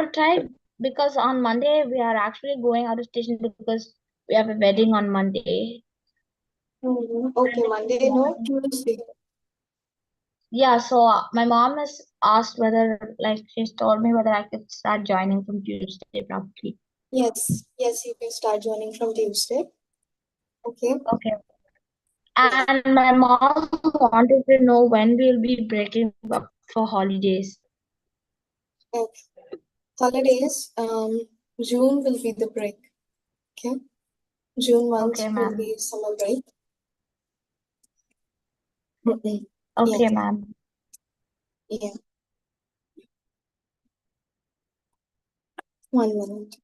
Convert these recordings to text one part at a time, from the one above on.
to try because on Monday we are actually going out of station because we have a wedding on Monday. Okay, Monday, no, Tuesday. Yeah, so my mom has asked whether, like, she's told me whether I could start joining from Tuesday, probably. Yes, you can start joining from Tuesday. Okay. Okay. And my mom wanted to know when we'll be breaking up for holidays. Okay. Holidays, June will be the break. Okay. June month Okay, will ma'am. be summer break. Okay, Yeah. ma'am. Yeah. 1 minute.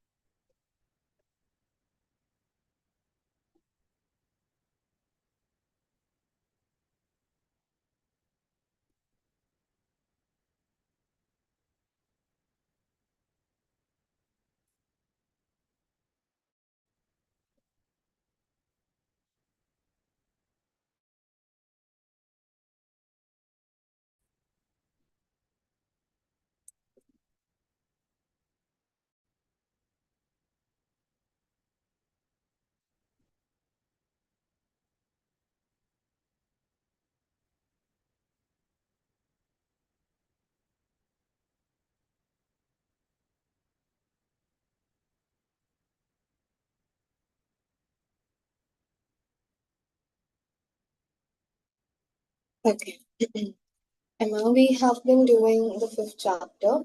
Okay. And now we have been doing the 5th chapter.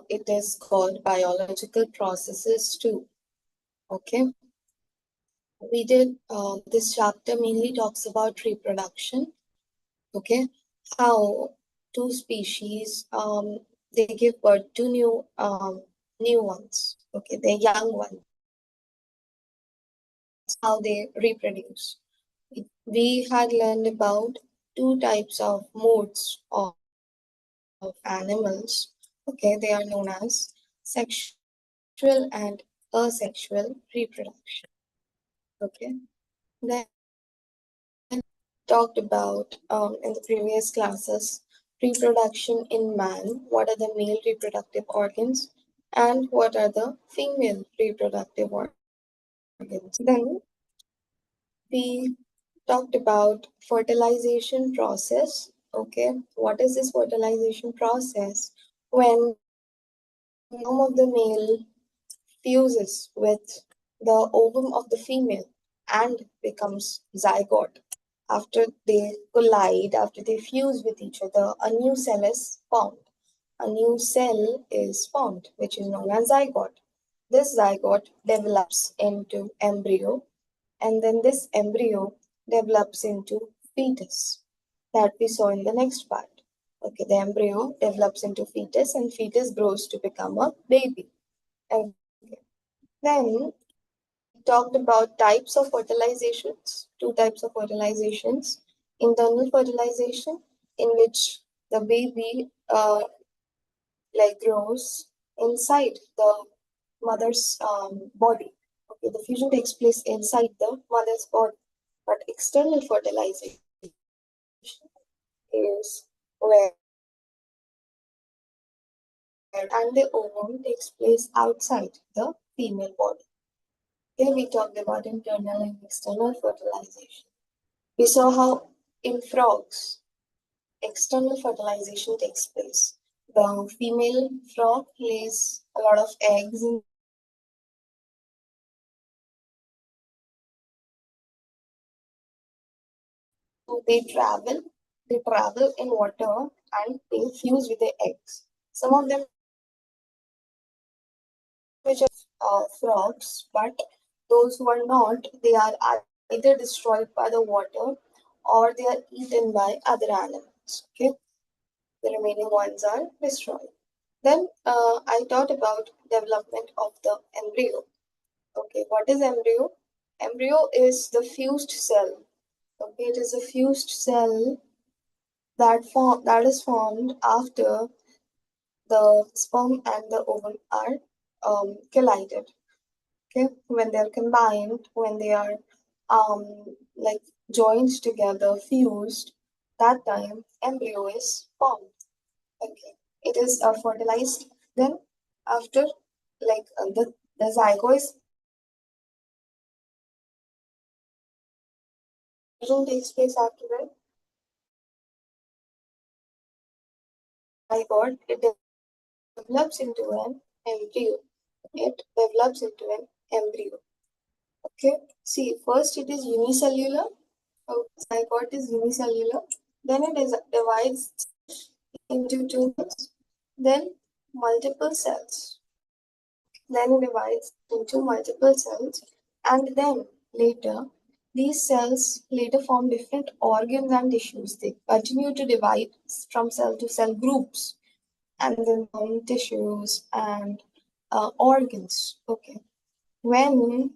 It is called Biological Processes 2. Okay. We did this chapter mainly talks about reproduction. Okay. How two species they give birth to new ones. Okay, they're young ones. How they reproduce. We had learned about two types of modes of animals. Okay, they are known as sexual and asexual reproduction. Okay, then talked about in the previous classes reproduction in man. What are the male reproductive organs and what are the female reproductive organs? Then we talked about fertilization process. Okay, what is this fertilization process? When some of the male fuses with the ovum of the female and becomes zygote. After they collide, after they fuse with each other, a new cell is formed. A new cell is formed, which is known as zygote. This zygote develops into embryo, and then this embryo develops into fetus that we saw in the next part. Okay, the embryo develops into fetus, and fetus grows to become a baby. Okay. Then talked about types of fertilizations, two types of fertilizations. Internal fertilization, in which the baby grows inside the mother's body. Okay, the fusion takes place inside the mother's body. But external fertilization is where and the ovum takes place outside the female body. Here we talked about internal and external fertilization. We saw how in frogs, external fertilization takes place. The female frog lays a lot of eggs and they travel in water and they fuse with the eggs. Some of them which are frogs, but those who are not, they are either destroyed by the water or they are eaten by other animals. Okay, the remaining ones are destroyed. Then I taught about development of the embryo. Okay, what is embryo? Embryo is the fused cell. Okay, it is a fused cell that is formed after the sperm and the ovum are collided. Okay, when they are combined, when they are like joined together, fused, that time embryo is formed. Okay, it is fertilized. Then After the zygote fusion takes place after that. Zygote, it develops into an embryo. It develops into an embryo. Okay. See, first it is unicellular. So zygote is unicellular. Then it is divides into two cells. Then multiple cells. Then it divides into multiple cells. And then later, these cells later form different organs and tissues. They continue to divide from cell to cell groups and then form tissues and organs. Okay. When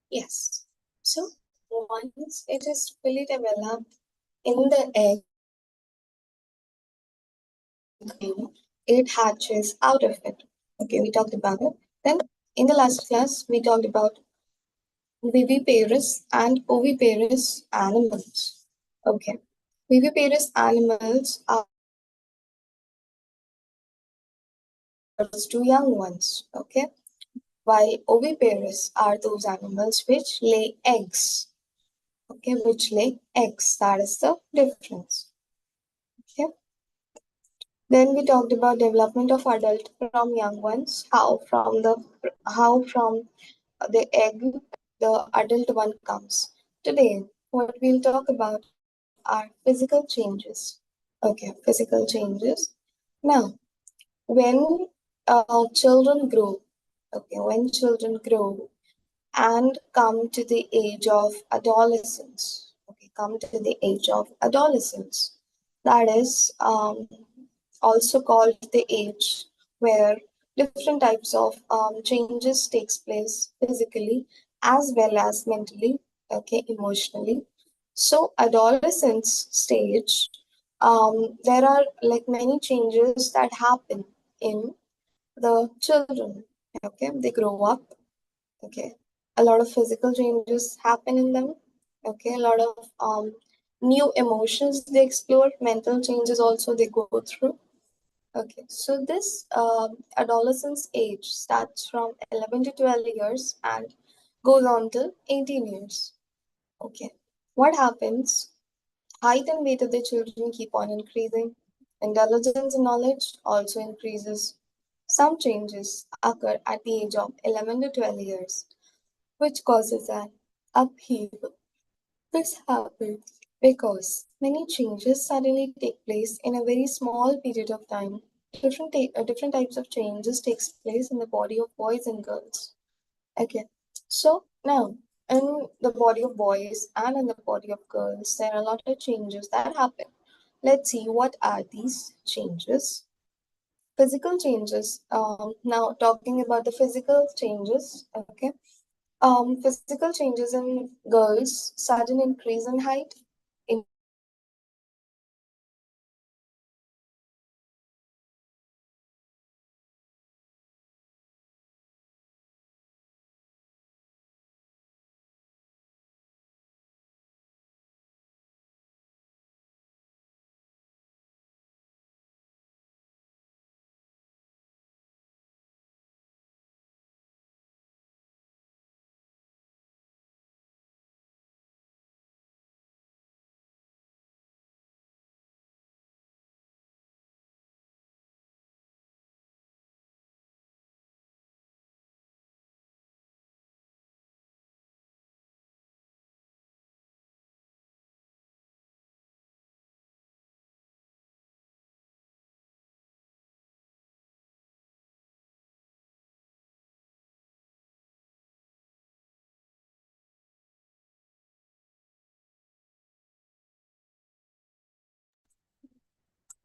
yes. So once it is fully developed in the egg, it hatches out of it. Okay, we talked about it. Then in the last class, we talked about viviparous and oviparous animals. Okay. Viviparous animals are to young ones. Okay. While oviparous are those animals which lay eggs. Okay, which lay eggs. That is the difference. Okay. Then we talked about development of adult from young ones, how from the egg the adult one comes. Today, what we'll talk about are physical changes. Okay, physical changes. Now, when children grow, okay, when children grow and come to the age of adolescence, okay, come to the age of adolescence, that is also called the age where different types of changes takes place physically as well as mentally, okay, emotionally. So adolescence stage, there are like many changes that happen in the children. Okay, they grow up. Okay, a lot of physical changes happen in them. Okay, a lot of new emotions they explore, mental changes also they go through. Okay, so this adolescence age starts from 11 to 12 years and goes on till 18 years. Okay, what happens? Height and weight of the children keep on increasing. Intelligence and knowledge also increases. Some changes occur at the age of 11 to 12 years, which causes an upheaval. This happens because many changes suddenly take place in a very small period of time. Different types of changes takes place in the body of boys and girls. Okay, so now in the body of boys and in the body of girls, there are a lot of changes that happen. Let's see what are these changes. Physical changes. Now talking about the physical changes. Okay, physical changes in girls, sudden increase in height,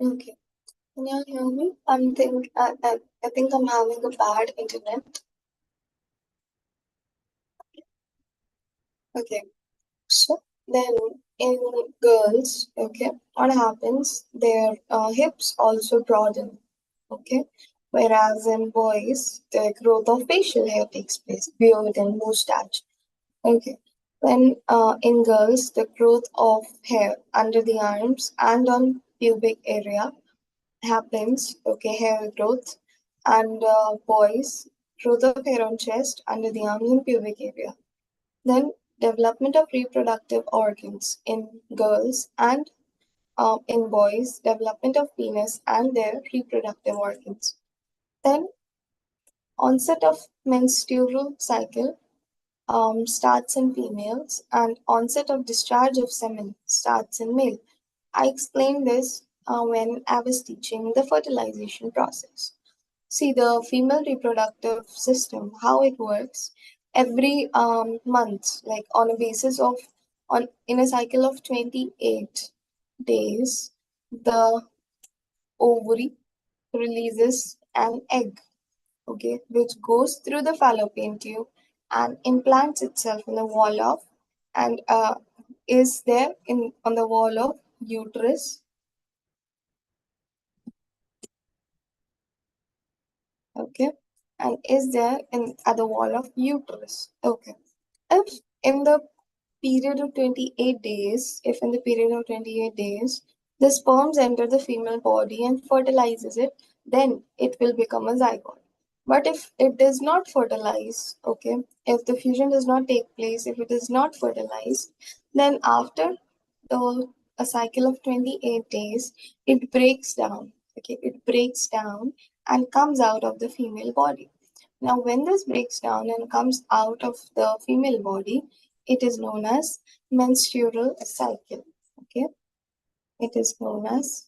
Okay. Can you hear me? I think I'm having a bad internet. Okay. So then in girls, okay, what happens? Their hips also broaden, okay, whereas in boys, the growth of facial hair takes place, beard and mustache. Okay. When in girls, the growth of hair under the arms and on pubic area happens, okay, hair growth, and boys, growth of hair on chest, under the arms and pubic area. Then development of reproductive organs in girls and in boys, development of penis and their reproductive organs. Then onset of menstrual cycle starts in females, and onset of discharge of semen starts in male. I explained this when I was teaching the fertilization process. See, the female reproductive system, how it works, every month, like on a basis of, on in a cycle of 28 days, the ovary releases an egg, okay, which goes through the fallopian tube and implants itself in the wall of, and is there in on the wall of uterus, okay, and is there in at the wall of uterus, okay. If in the period of 28 days, if in the period of 28 days, the sperms enter the female body and fertilizes it, then it will become a zygote. But if it does not fertilize, okay, if the fusion does not take place, if it is not fertilized, then after the a cycle of 28 days, it breaks down. Okay, it breaks down and comes out of the female body. Now, when this breaks down and comes out of the female body, it is known as menstrual cycle. Okay, it is known as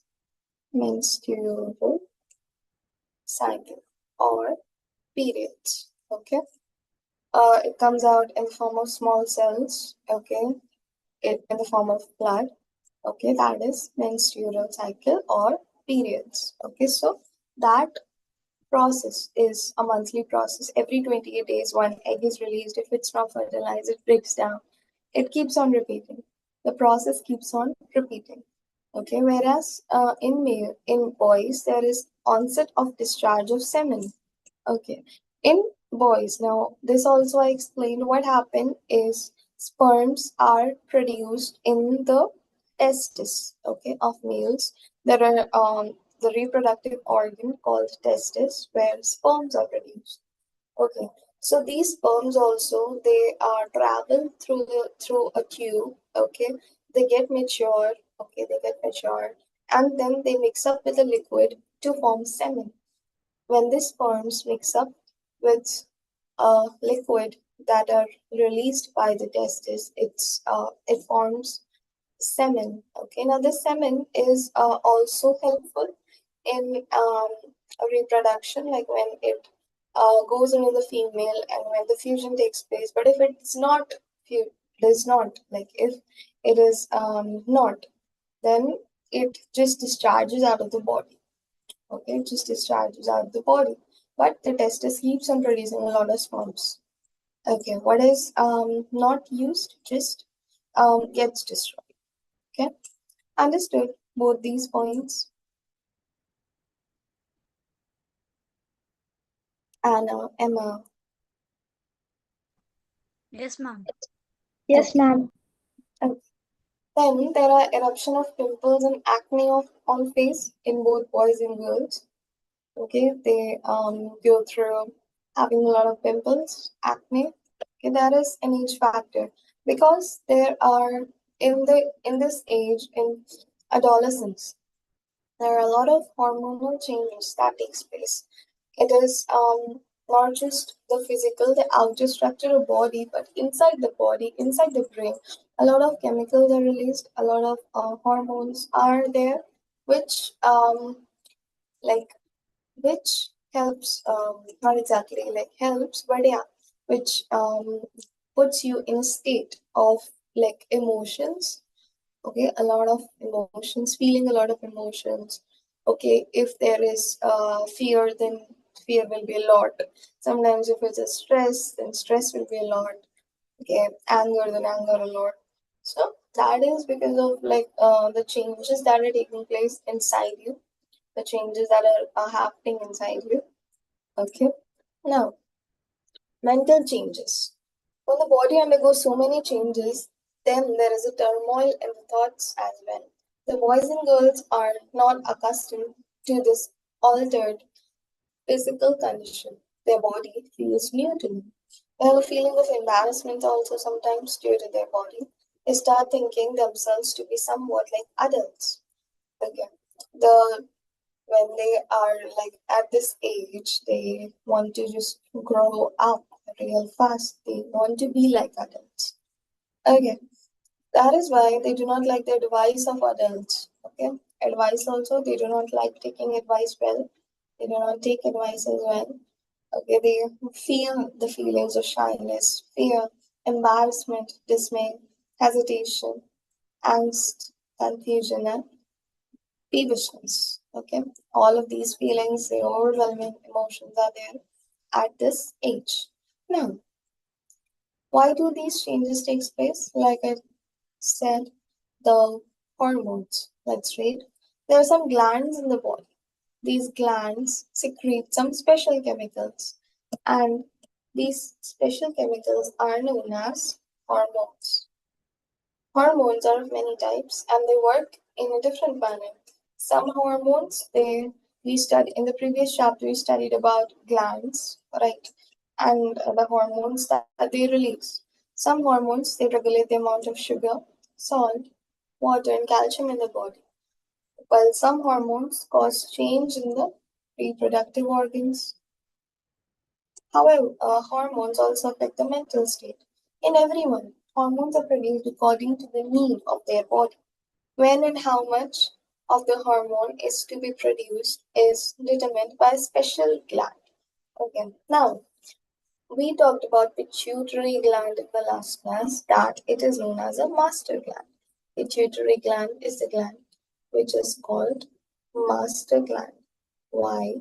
menstrual cycle or periods. Okay, it comes out in the form of small cells. Okay, it in the form of blood. Okay, that is menstrual cycle or periods. Okay, so that process is a monthly process. Every 28 days, one egg is released. If it's not fertilized, it breaks down. It keeps on repeating. The process keeps on repeating. Okay, whereas in boys, there is onset of discharge of semen. Okay. In boys, now this also I explained what happened is sperms are produced in the testis, okay, of males. There are the reproductive organ called testis where sperms are produced. Okay. So these sperms also they travel through a tube, okay. They get mature, okay, they get mature, and then they mix up with a liquid to form semen. When these sperms mix up with a liquid that are released by the testis, it forms semen. Okay, now this semen is also helpful in reproduction, like when it goes into the female and when the fusion takes place. But if it's not, does not, like if it is not, then it just discharges out of the body. Okay, it just discharges out of the body. But the testis keeps on producing a lot of sperms. Okay, what is not used just gets destroyed. Okay, understood both these points. Anna, Emma. Yes, ma'am. Yes, Okay. ma'am. Okay. Then there are eruption of pimples and acne on face in both boys and girls. Okay, they go through having a lot of pimples, acne. Okay, that is an age factor because there are in this age in adolescence there are a lot of hormonal changes that takes place. It is not just the physical, the outer structure of body, but inside the body, inside the brain, a lot of chemicals are released, a lot of hormones are there, which like which helps not exactly like helps but yeah which puts you in a state of like emotions, okay, a lot of emotions, feeling a lot of emotions, Okay, if there is fear, then fear will be a lot. Sometimes if it's a stress, then stress will be a lot. Okay, anger, then anger a lot. So that is because of like the changes that are taking place inside you, the changes that are happening inside you. Okay, now mental changes. When the body undergoes so many changes, then there is a turmoil in the thoughts as well. The boys and girls are not accustomed to this altered physical condition. Their body feels new to them. They have a feeling of embarrassment also sometimes due to their body. They start thinking themselves to be somewhat like adults. Okay. The when they are like at this age, they want to just grow up real fast. They want to be like adults. Okay. That is why they do not like the advice of adults. Okay. Advice also, they do not like taking advice well. They do not take advice as well. Okay, they feel the feelings of shyness, fear, embarrassment, dismay, hesitation, angst, confusion, and peevishness. Okay, all of these feelings, the overwhelming emotions are there at this age. Now, why do these changes take place? Like I said, the hormones. Let's read. There are some glands in the body. These glands secrete some special chemicals, and these special chemicals are known as hormones. Hormones are of many types and they work in a different manner. Some hormones we studied in the previous chapter we studied about glands, right? And the hormones that they release. Some hormones they regulate the amount of sugar, salt, water, and calcium in the body, while some hormones cause change in the reproductive organs. However, hormones also affect the mental state. In everyone, hormones are produced according to the need of their body. When and how much of the hormone is to be produced is determined by a special gland. Okay, now we talked about pituitary gland in the last class that it is known as a master gland. Pituitary gland is the gland which is called master gland. Why?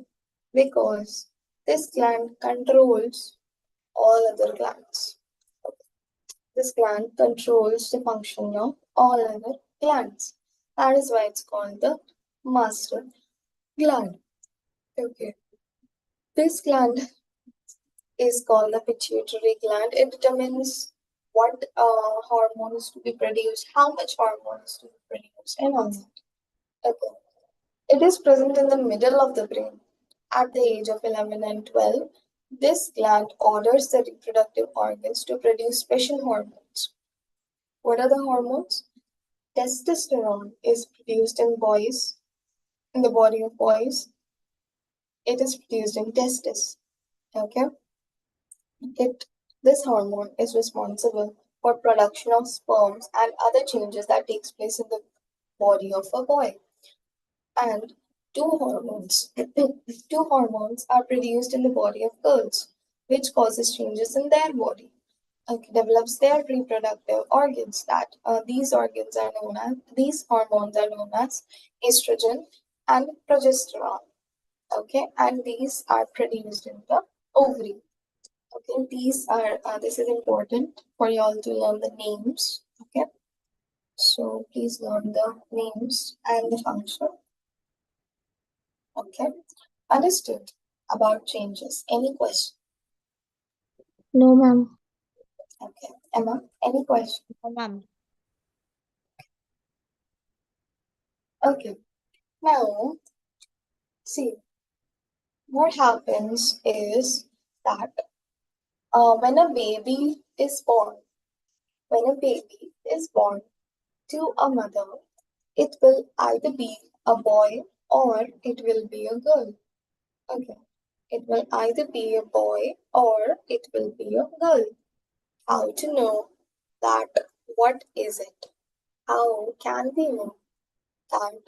Because this gland controls all other glands. This gland controls the function of all other glands. That is why it's called the master gland. Okay. This gland is called the pituitary gland. It determines what hormones to be produced, how much hormones to be produced, and all that. Okay. It is present in the middle of the brain. At the age of 11 and 12, this gland orders the reproductive organs to produce special hormones. What are the hormones? Testosterone is produced in boys, in the body of boys. It is produced in testes. Okay? It this hormone is responsible for production of sperms and other changes that takes place in the body of a boy. And two hormones are produced in the body of girls, which causes changes in their body. Okay, develops their reproductive organs. That these hormones are known as estrogen and progesterone. Okay, and these are produced in the ovary. Okay, this is important for you all to learn the names. Okay, so please learn the names and the function. Okay, understood about changes. Any question? No, ma'am. Okay, Emma, any question? No, ma'am. Okay, now see what happens is that when a baby is born, when a baby is born to a mother, it will either be a boy or it will be a girl. Okay, it will either be a boy or it will be a girl. How to know that? What is it? How can we know that?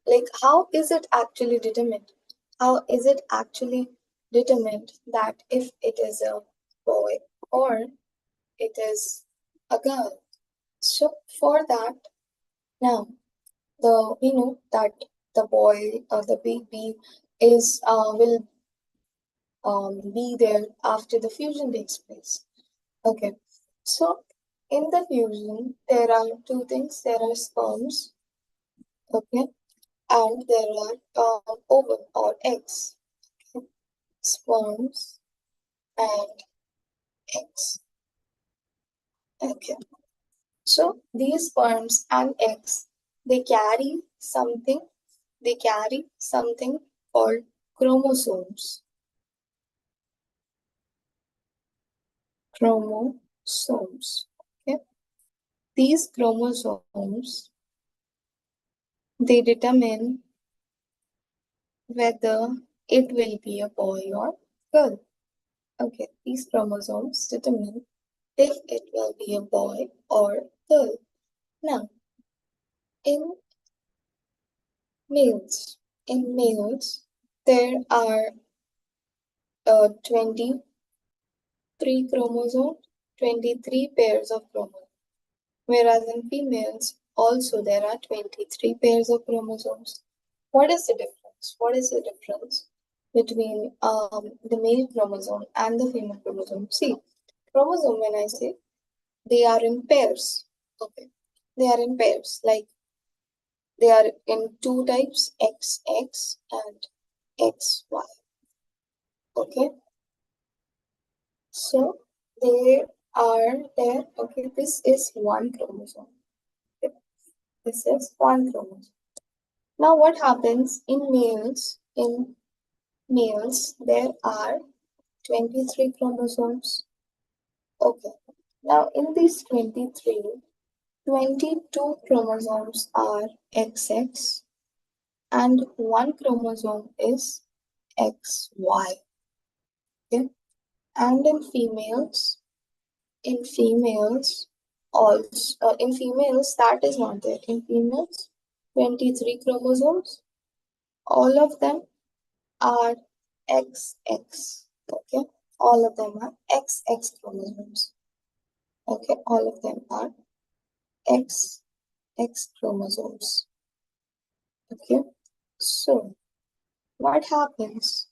Like, how is it actually determined? How is it actually determined that if it is a boy or it is a girl? So for that, now we know that the baby is will be there after the fusion takes place. Okay, so in the fusion, there are two things. There are sperms, okay, and there are ovum or eggs. Okay? Sperms and eggs. Okay, so these sperms and eggs, they carry something. They carry something called chromosomes. Chromosomes. Okay, these chromosomes, they determine whether it will be a boy or girl. Okay, these chromosomes determine if it will be a boy or girl. Now, in males, there are 23 chromosomes, 23 pairs of chromosomes, whereas in females, also there are 23 pairs of chromosomes. What is the difference? What is the difference between the male chromosome and the female chromosome? See, chromosome, when I say, they are in pairs. Okay, they are in pairs. Like they are in two types, XX and XY. Okay, so they are there. Okay, this is one chromosome. Okay? This is one chromosome. Now, what happens in males? In males, there are 23 chromosomes. Okay. Now, in these 23, 22 chromosomes are XX and one chromosome is XY. Okay. And in females, also, in females, that is not there. In females, 23 chromosomes, all of them are XX. Okay. All of them are XX chromosomes. Okay. All of them are XX chromosomes. Okay. So, what happens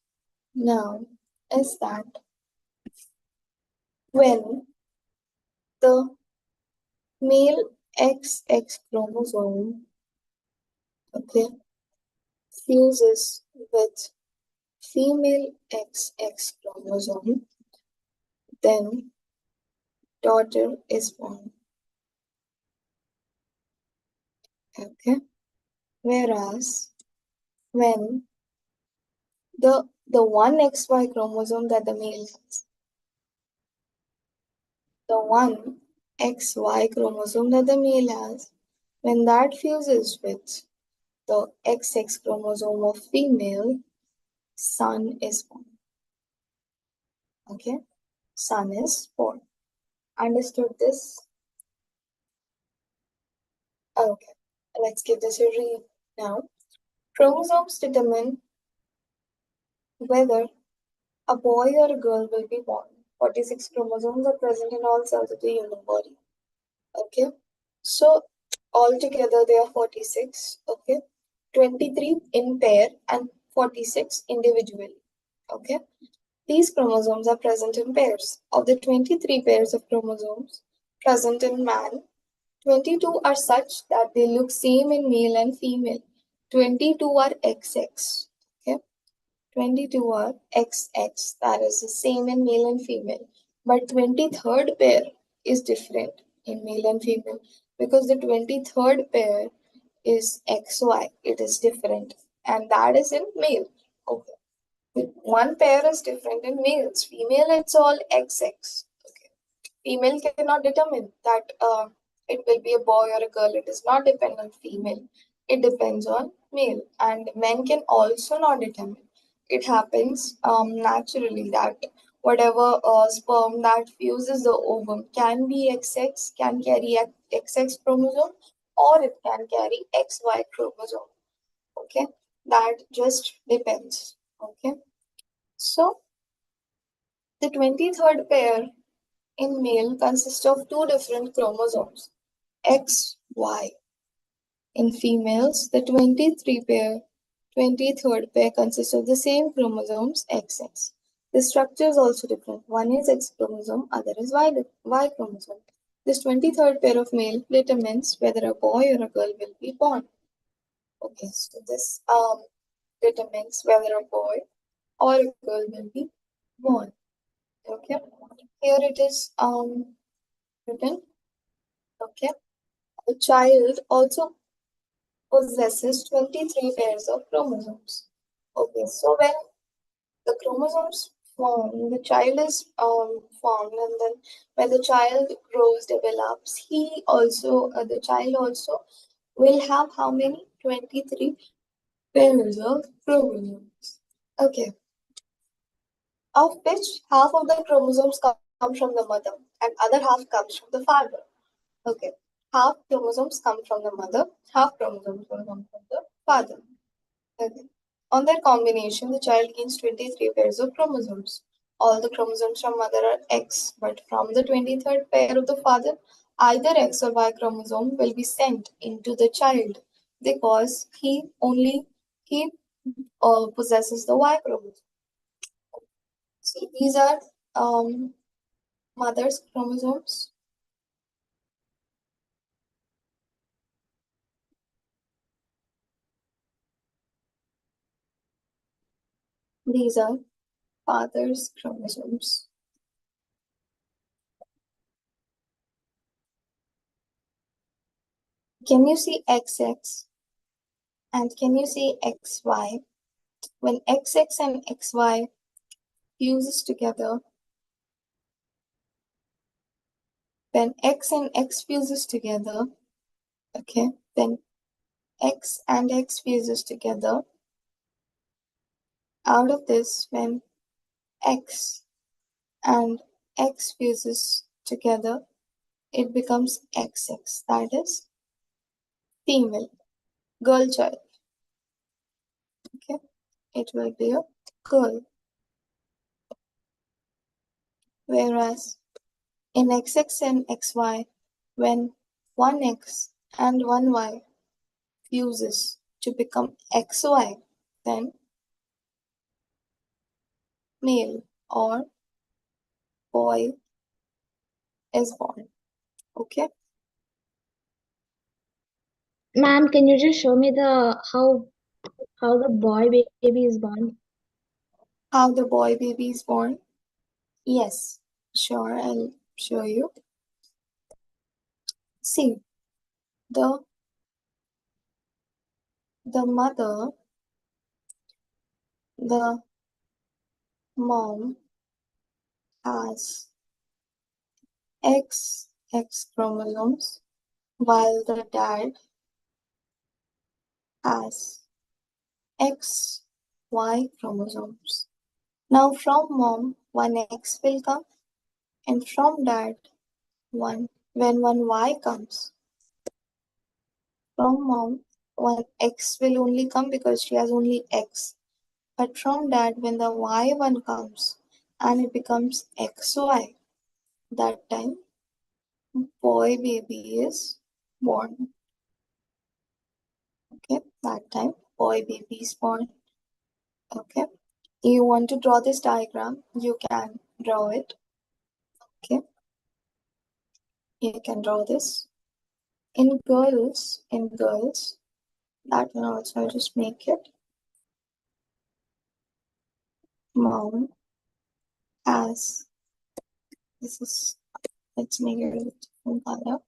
now is that when the male XX chromosome, okay, fuses with female XX chromosome, then daughter is born. Okay. Whereas when the one XY chromosome that the male has, the one XY chromosome that the male has, when that fuses with the XX chromosome of female, son is born. Okay, son is born. Understood this? Okay, let's give this a read now. Chromosomes determine whether a boy or a girl will be born. 46 chromosomes are present in all cells of the human body. Okay, so altogether there are 46. Okay, 23 in pair and 46 individually. Okay, these chromosomes are present in pairs. Of the 23 pairs of chromosomes present in man, 22 are such that they look same in male and female. 22 are XX. Okay, 22 are XX, that is the same in male and female. But 23rd pair is different in male and female because the 23rd pair is XY. It is different, and that is in male. Okay. One pair is different in males. Female, it's all XX. Okay. Female cannot determine that it will be a boy or a girl. It does not depend on female. It depends on male. And men can also not determine. It happens naturally that whatever sperm that fuses the ovum can be XX, can carry XX chromosome, or it can carry XY chromosome. Okay, that just depends. Okay. So, the 23rd pair in male consists of two different chromosomes, X, Y. In females, the 23 pair 23rd pair consists of the same chromosomes XX. The structure is also different. One is X chromosome, other is Y chromosome. This 23rd pair of male determines whether a boy or a girl will be born. Okay, so this determines whether a boy or a girl will be born. Okay, here it is written. Okay, a child also possesses 23 pairs of chromosomes. Okay, so when the chromosomes form, the child is formed, and then when the child grows, develops, the child also will have how many? 23 pairs of chromosomes. Okay, of which half of the chromosomes come from the mother and other half comes from the father. Okay, half chromosomes come from the mother, half chromosomes will come from the father. Okay. On their combination, the child gains 23 pairs of chromosomes. All the chromosomes from mother are X, but from the 23rd pair of the father, either X or Y chromosome will be sent into the child because he possesses the Y chromosome. See, these are mother's chromosomes. These are father's chromosomes. Can you see XX and can you see XY? When XX and XY fuses together, when X and X fuses together, okay, then X and X fuses together. Out of this, when X and X fuses together, it becomes XX, that is female, girl child, okay, it will be a girl. Whereas in XX and XY, when one X and one Y fuses to become XY, then male or boy is born. Okay. Ma'am, can you just show me the how the boy baby is born? How the boy baby is born? Yes, sure, I'll show you. See, the mother, the mom has XX chromosomes, while the dad has XY chromosomes. Now from mom, one X will come, and from dad, one when one Y comes. From mom, one X will only come because she has only X. But from that, when the Y one comes and it becomes XY, that time boy baby is born. Okay, that time boy baby is born. Okay, you want to draw this diagram, you can draw it. Okay, you can draw this. In girls, that one also I'll just make it. Mom has, this is, let's make it a different color.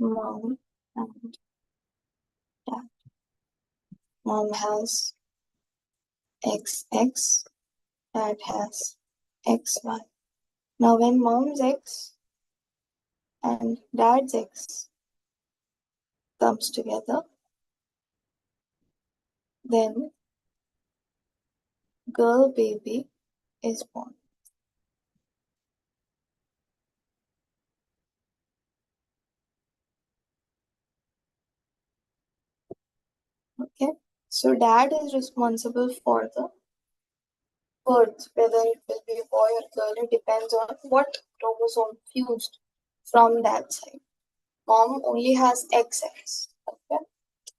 Mom and dad. Mom has XX, dad has XY. Now when mom's X and dad's X comes together, then girl baby is born. Okay. So dad is responsible for the birth, whether it will be a boy or girl, it depends on what chromosome fused from that side. Mom only has XX, okay,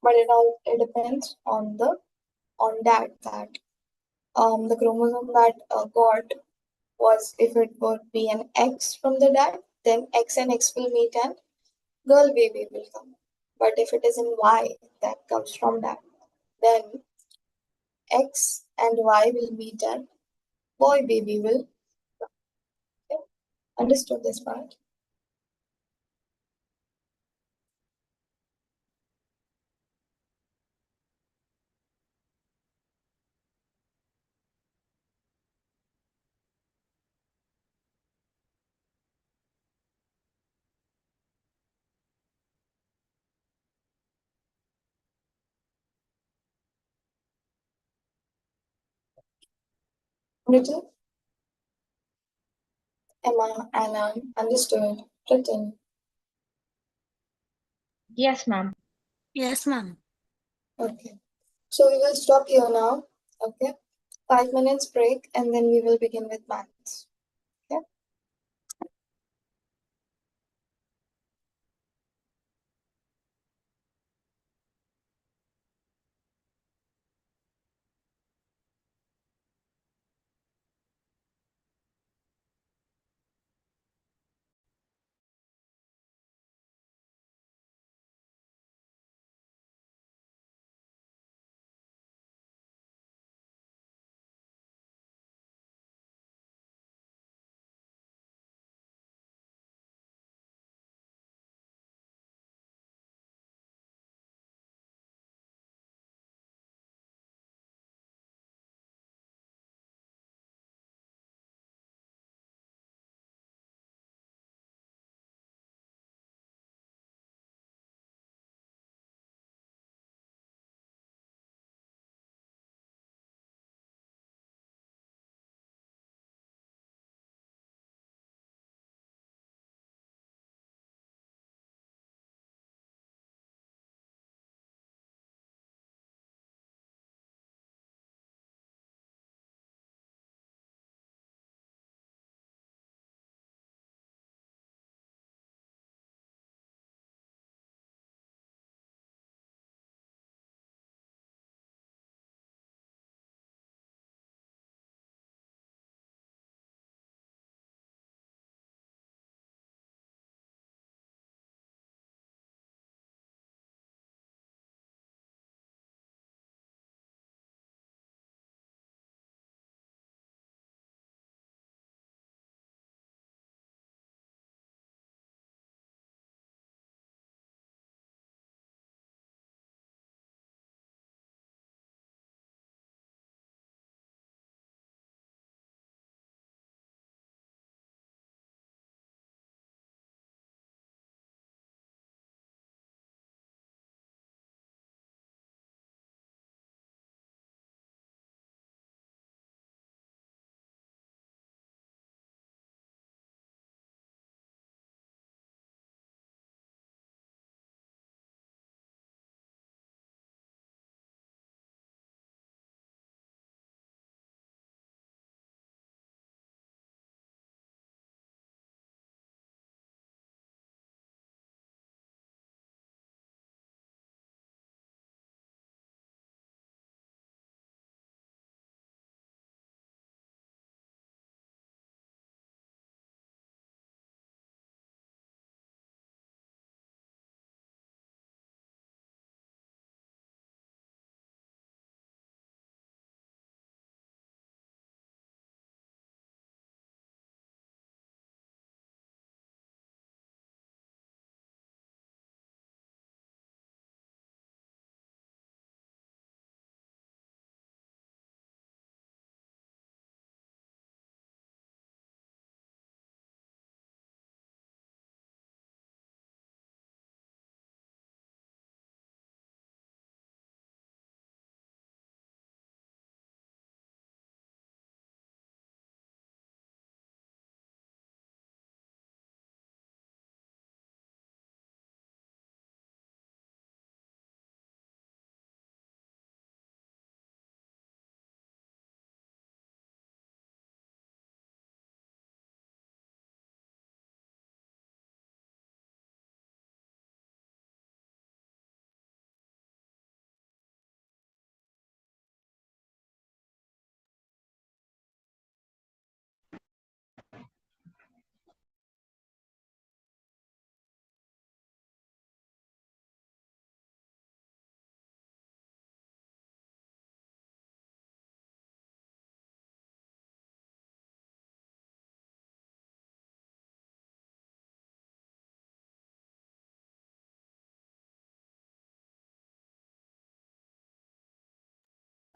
but it depends on dad that the chromosome that got was if it would be an X from the dad, then X and X will meet and girl baby will come. But if it is in Y that comes from that, then X and Y will meet and boy baby will come. Okay? Understood this part? Written? Emma, Anna, understood. Written. Yes, ma'am. Yes, ma'am. Okay. So we will stop here now. Okay. 5 minutes break and then we will begin with maths. Okay.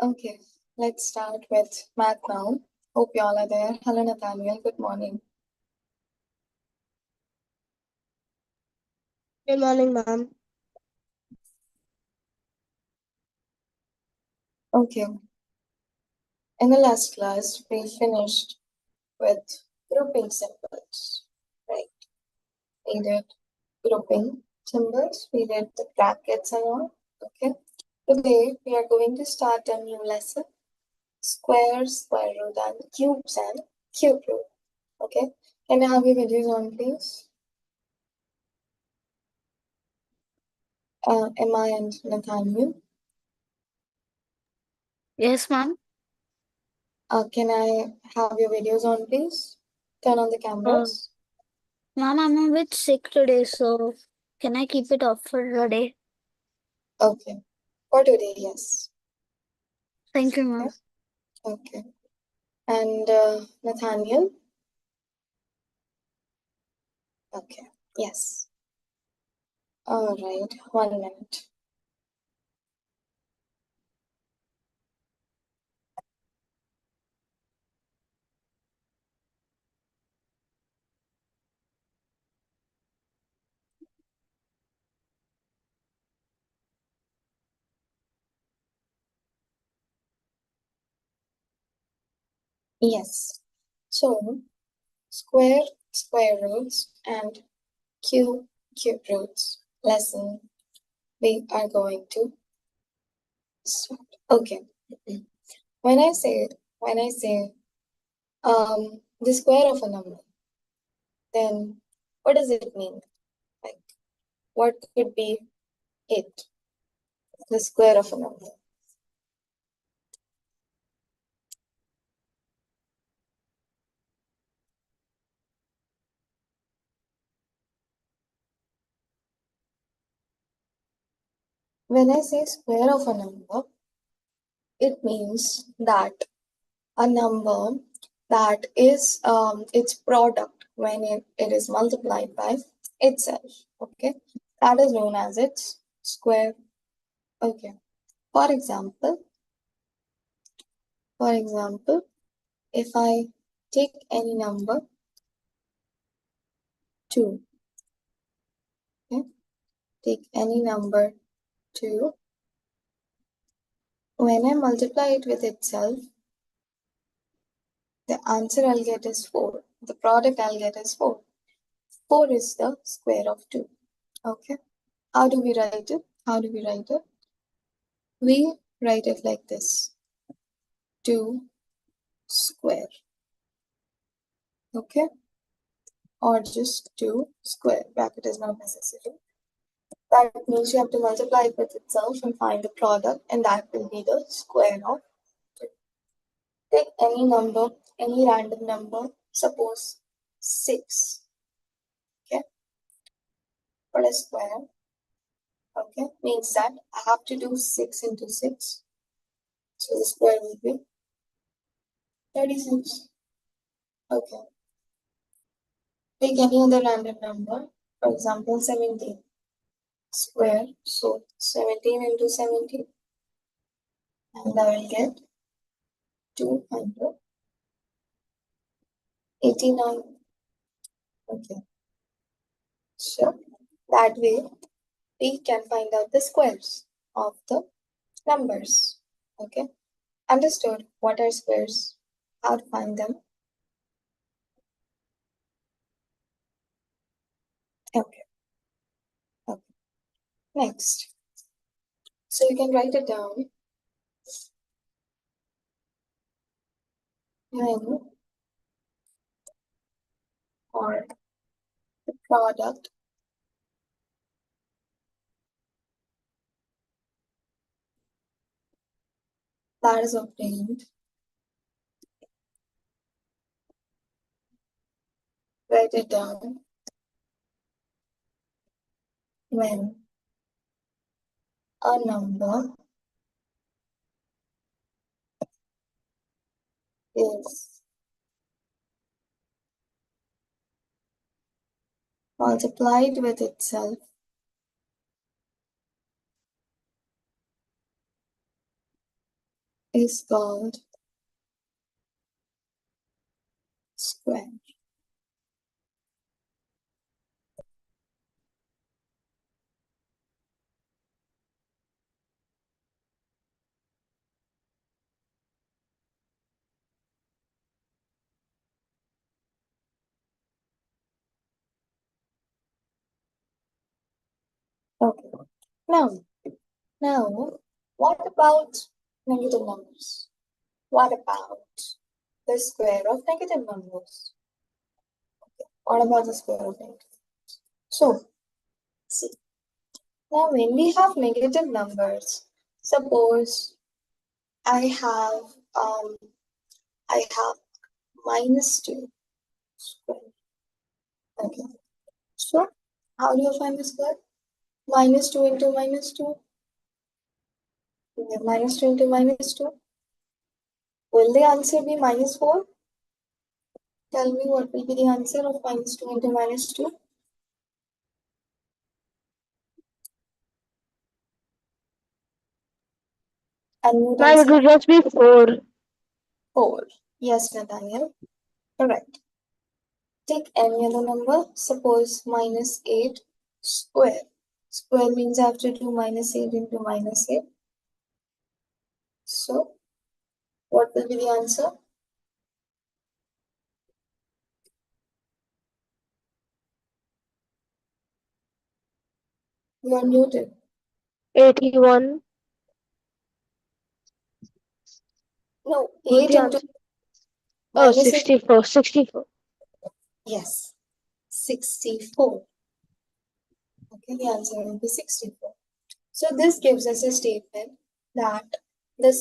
Okay, let's start with math now. Hope you all are there. Hello, Nathaniel. Good morning. Good morning, ma'am. Okay, in the last class, we finished with grouping symbols, right? We did grouping symbols, we did the brackets and all. Okay, today we are going to start a new lesson, squares, square root, and cubes and cube root. Okay, can I have your videos on, please? Emma and Nathaniel. Yes, ma'am. Can I have your videos on, please? Turn on the Uh, cameras. Ma'am, I'm a bit sick today, so can I keep it off for a day? Okay, for today, yes. Thank you, ma'am. Okay. And Nathaniel? Okay, yes. All right, 1 minute. Yes. So, square, square roots, and cube, cube roots lesson we are going to start. Okay. When I say the square of a number, then what does it mean? Like, what could be it? The square of a number. When I say square of a number, it means that a number that is its product when it is multiplied by itself. Okay, that is known as its square. Okay, for example, if I take any number 2, okay, take any number 2, when I multiply it with itself, the answer I'll get is 4. The product I'll get is 4. 4 is the square of 2. Okay. How do we write it? We write it like this. 2 square. Okay. Or just 2 square. Bracket is not necessary. That means you have to multiply it with itself and find the product, and that will be the square of 2. Take any number, any random number, suppose 6. Okay. Put a square. Okay. Means that I have to do 6 into 6. So the square will be 36. Okay. Take any other random number, for example, 17 square. So 17 into 17, and I will get 289. Okay. So that way we can find out the squares of the numbers. Okay. Understood what are squares? How to find them? Okay. Okay. Next. So you can write it down when or the product that is obtained. Write it down when a number is multiplied with itself is called square. Okay. Now, now, what about negative numbers? What about the square of negative numbers? What about the square of negative? So, see, now when we have negative numbers, suppose I have um I have -2 square. Okay. So how do you find the square? -2 into -2. We have -2 into -2. Will the answer be -4? Tell me what will be the answer of -2 into -2? Unmute and Ma'am, it say will just be 4. 4. Yes, Nathaniel. Correct. Take any other number. Suppose -8 square. Square means I have to do -8 into -8. So what will be the answer? You are muted. 81. No, What's 8 the into answer? Oh, -8. 64. 64. Yes, 64. Okay, the answer will be 64. So this gives us a statement that the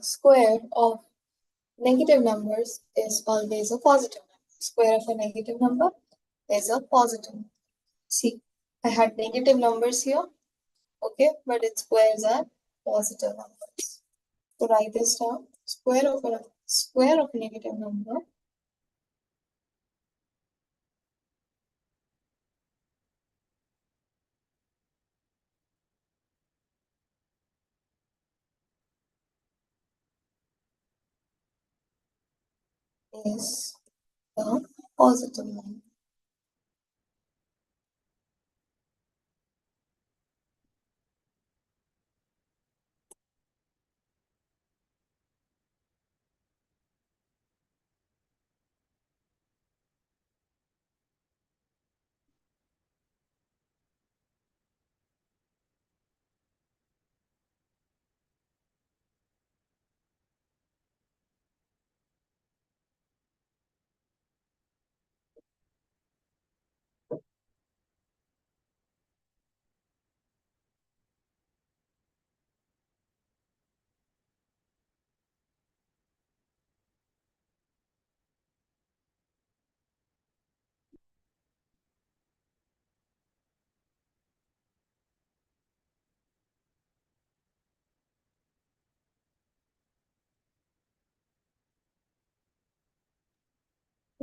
square of negative numbers is always a positive number. Square of a negative number is a positive number. See, I had negative numbers here, okay, but its squares are positive numbers. So write this down. Square of a negative number is a positive number.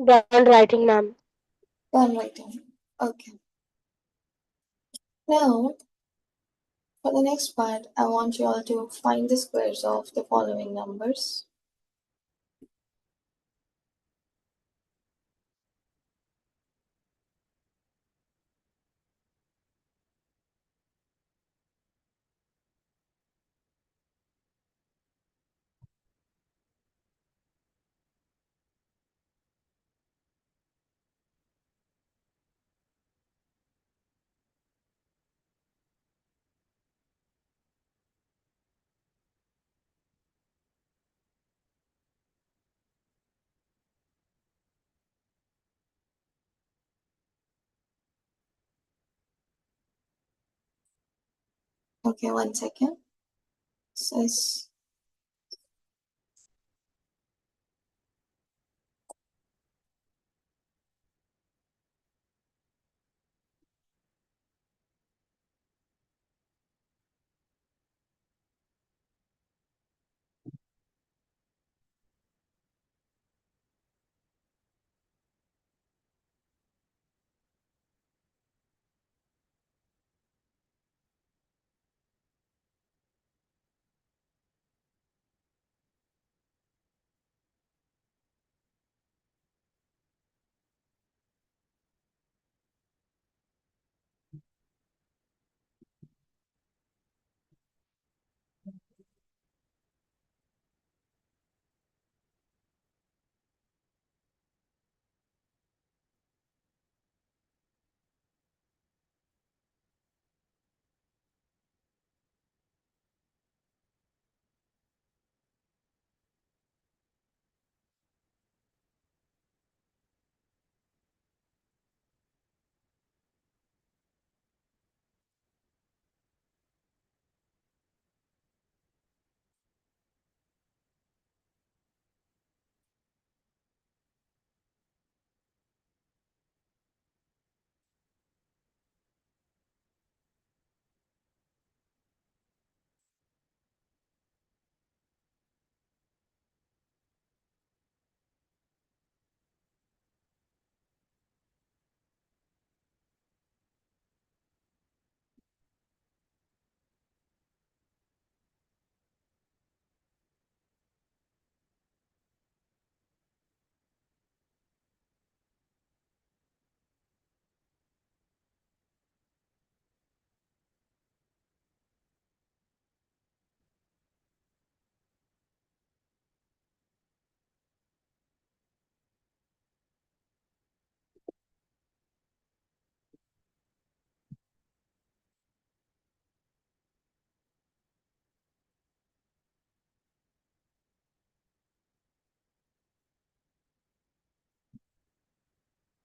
Done writing, ma'am. Done writing. Okay. Now, for the next part, I want you all to find the squares of the following numbers. Okay, 1 second. Says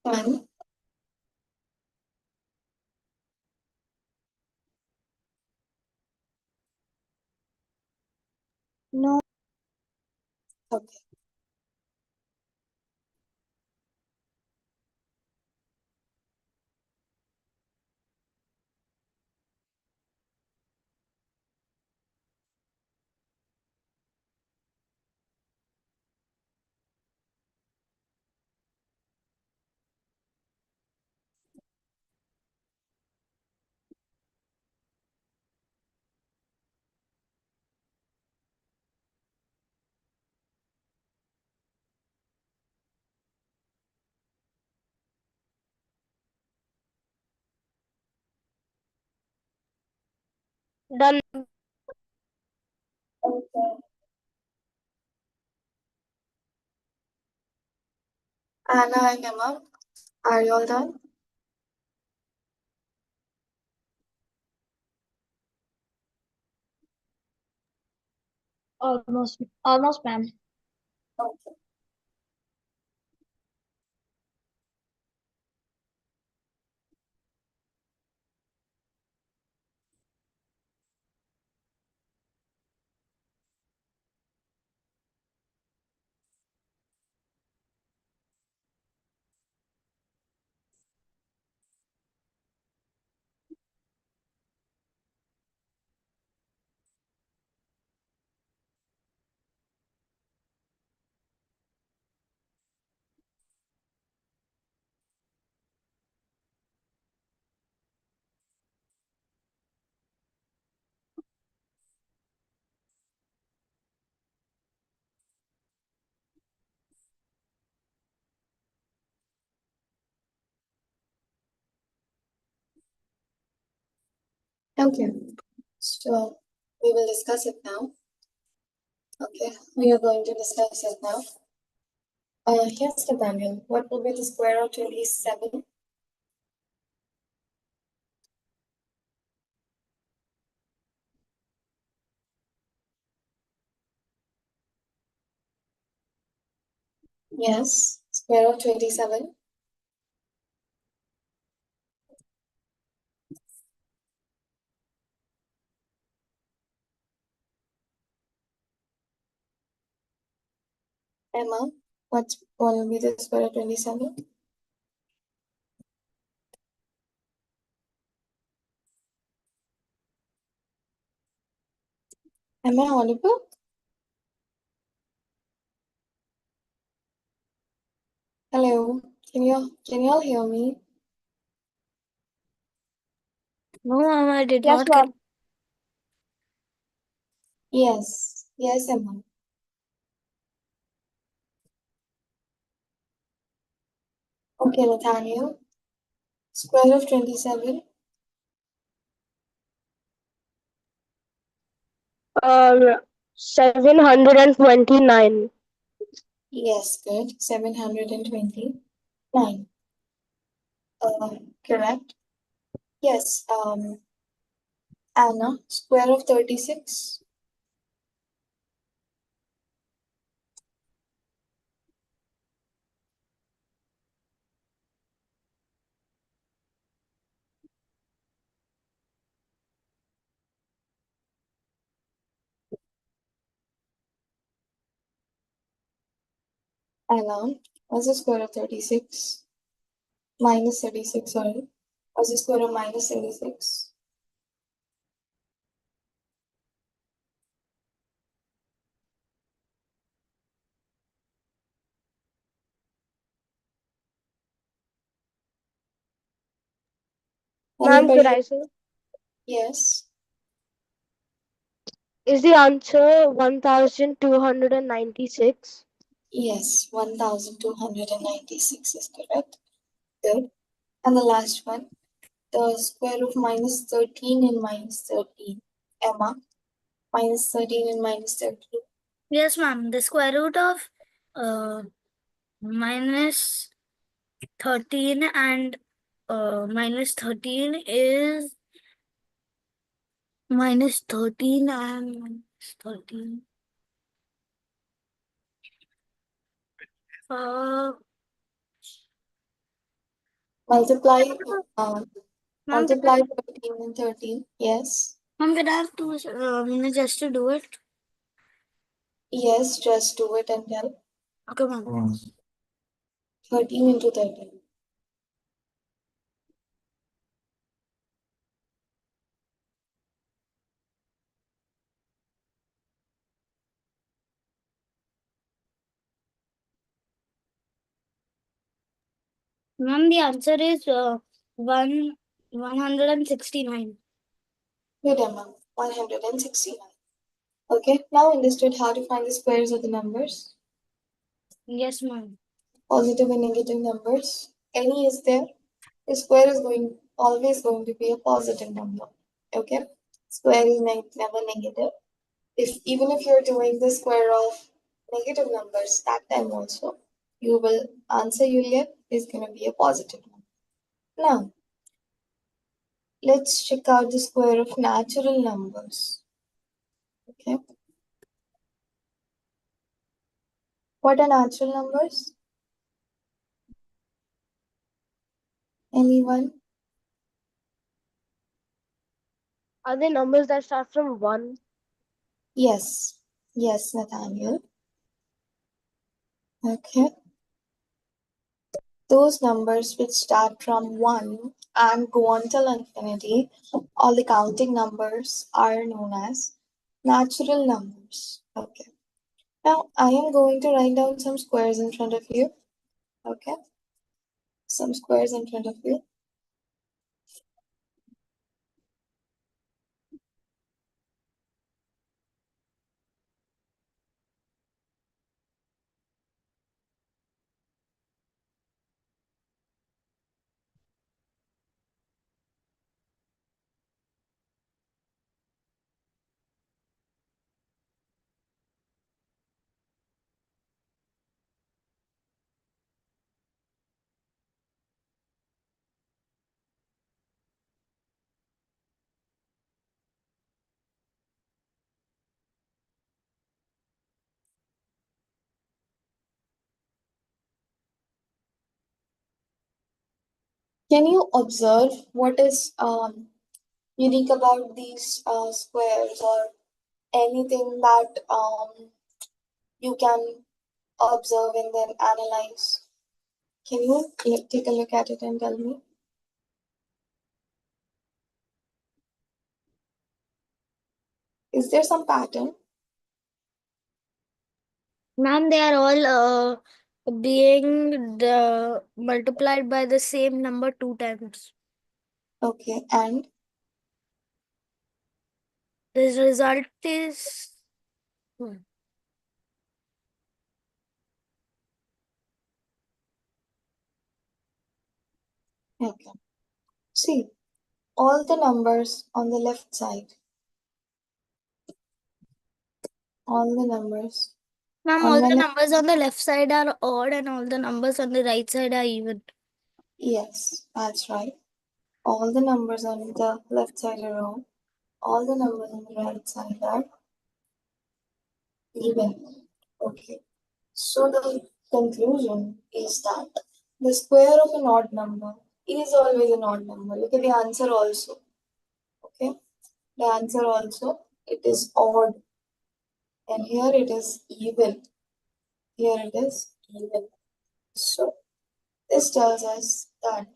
10. No. Okay. Done. Okay. Anna and Emma, are you all done? Almost, ma'am. Okay. Okay. So we will discuss it now. Okay. We are going to discuss it now. Yes, Nathaniel, what will be the square of 27? Yes, square of 27. Emma, what will be the square of 27? Am I audible? Hello, can you all hear me? No, ma'am, I did Yes, not get. ma'am. Yes, Emma. Okay, Nathaniel, square of 27. 729. Yes, good. 729. Correct. Yes, Anna, square of 36. Anna, what's the square of 36? Minus 36, sorry. What's the square of minus 36? Ma'am, could Anybody? I say? Yes. Is the answer 1296? Yes, 1296 is correct. Good. And the last one, the square of minus 13 and minus 13. Emma, minus 13 and minus 13. Yes, ma'am. The square root of minus 13 and minus 13 is minus 13 and minus 13. Uh, Multiply, uh, Ma'am, multiply 13 and 13. Yes. ma'am, can I have 2 minutes just to do it? Yes, just do it and tell. Okay, ma'am. 13 into 13. Ma'am, the answer is 169. Good, Emma. 169. Okay, now understood how to find the squares of the numbers, Yes, ma'am. positive and negative numbers. Any is there, the square is always going to be a positive number. Okay, square is never negative. If even if you're doing the square of negative numbers, that time also, you will answer you'll get is going to be a positive number. Now, let's check out the square of natural numbers. Okay, what are natural numbers? Anyone? Are they numbers that start from 1? Yes, yes, Nathaniel. Okay, those numbers which start from 1 and go on till infinity, all the counting numbers are known as natural numbers. Okay. Now I am going to write down some squares in front of you. Okay. Some squares in front of you. Can you observe what is unique about these squares or anything that you can observe and then analyze? Can you take a look at it and tell me? Is there some pattern? Ma'am, they are all being multiplied by the same number 2 times. Okay, and The result is okay. See, all the numbers on the left side, all the numbers Ma'am, on all my the left, numbers on the left side are odd and all the numbers on the right side are even. yes, that's right. All the numbers on the left side are wrong. All the numbers on the right side are even. Okay. So the conclusion is that the square of an odd number is always an odd number. Look at the answer also. Okay. The answer also, it is odd. And here it is even. Here it is even. So this tells us that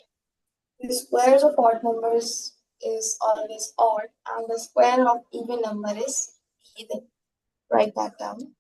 the squares of odd numbers is always odd and the square of even number is even. Write that down.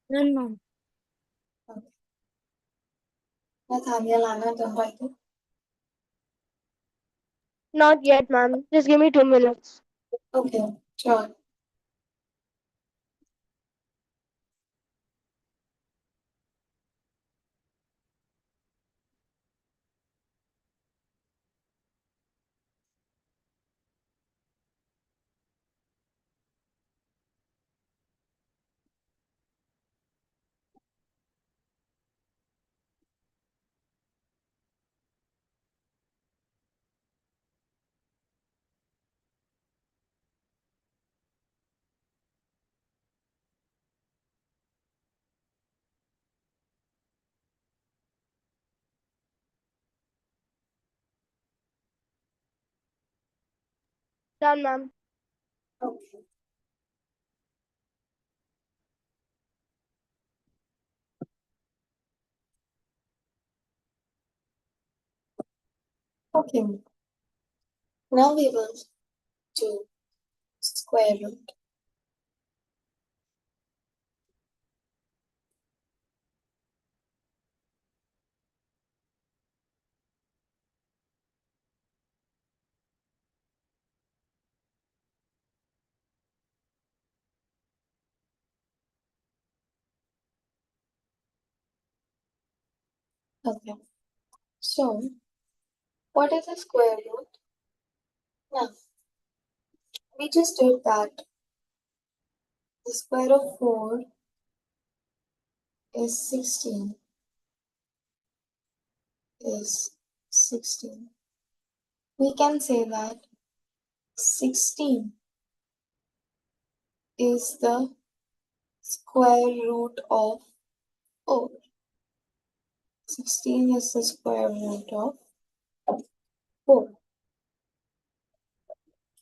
Done, ma'am. Okay. Nathaniel, Anna, done writing? Not yet, ma'am. Just give me 2 minutes. Okay, sure. Done, ma'am. Okay. Okay. Now we will do square root. Okay. So, what is the square root? Now, we just did that. The square of 4 is 16. Is 16. We can say that 16 is the square root of 4. 16 is the square root of 4.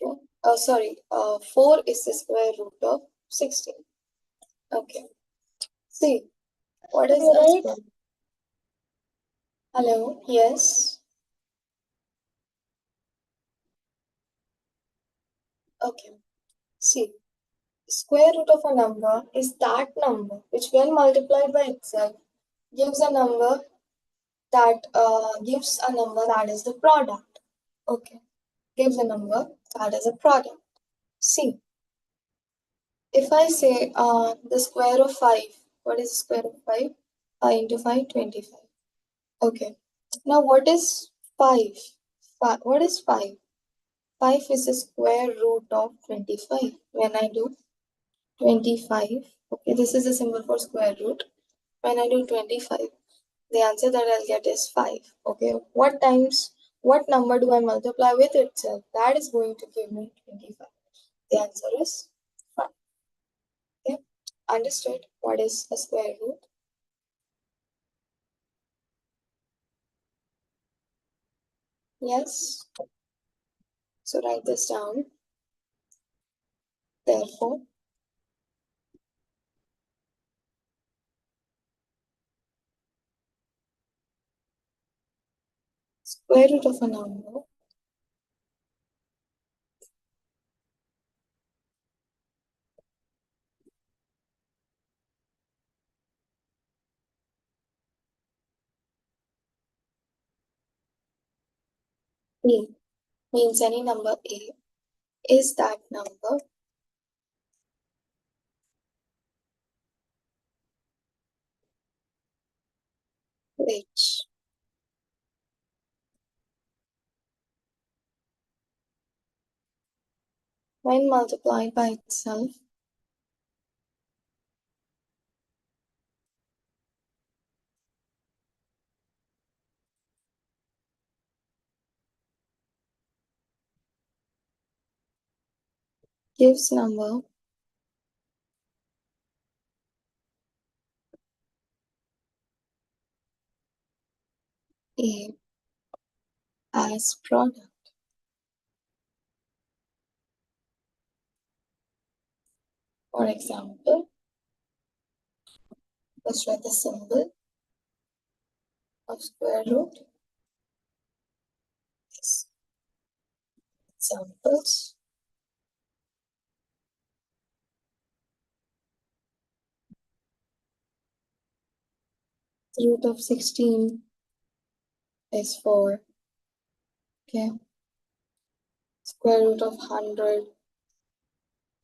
Okay. Sorry, 4 is the square root of 16. Okay. See, what is a Wait. square? Hello, yes. Okay. See, square root of a number is that number which, when multiplied by itself, gives a number that is the product. Okay. Gives a number that is a product. See, if I say the square of 5, what is the square of 5? 5 into 5, 25. Okay. Now what is 5? What is 5? 5 is the square root of 25. When I do 25, okay, this is a symbol for square root. When I do 25, the answer that I'll get is 5. Okay, what number do I multiply with itself? That is going to give me 25. The answer is 5. Okay, understood what is a square root? Yes, so write this down. Therefore, square root of a number A means any number A is that number which when multiplied by itself gives number A as product. For example, let's write the symbol of square root. Yes. Examples. Root of 16 is 4. Okay. Square root of 100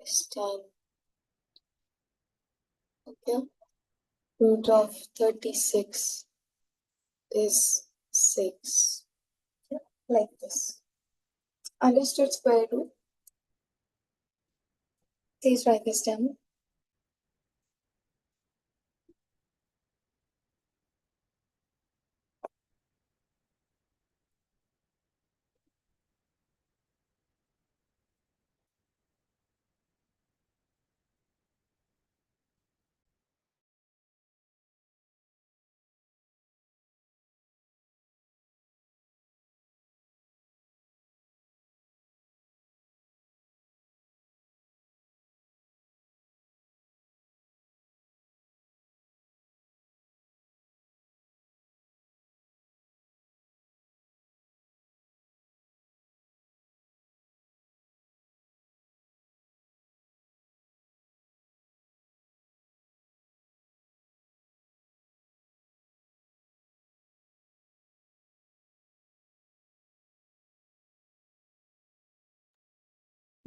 is 10. Okay. Root of 36 is 6. Okay. Like this. Understood square root? Please write this down.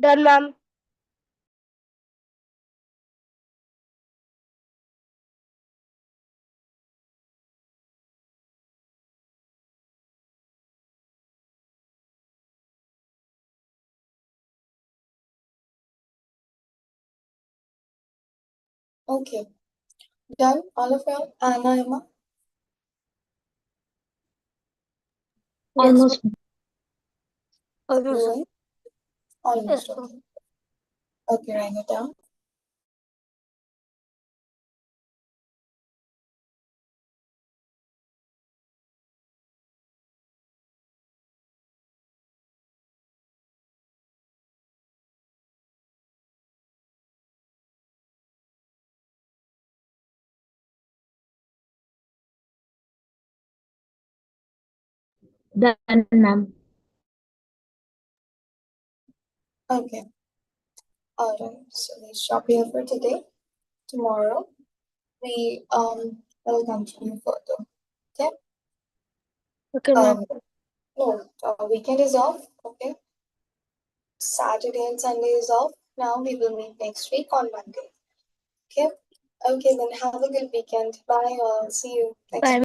Done, ma'am. Okay. Done, all of y'all? Anna, Emma? Yes, Almost. almost. Rowan? Almost, Yes, okay. Okay, write it down. Done, ma'am. Okay. Alright, so we stop here for today. Tomorrow we will continue further. Okay? Okay, ma'am. No, weekend is off. Okay. Saturday and Sunday is off. Now we will meet next week on Monday. Okay. Okay, then have a good weekend. Bye all. See you next Bye. week.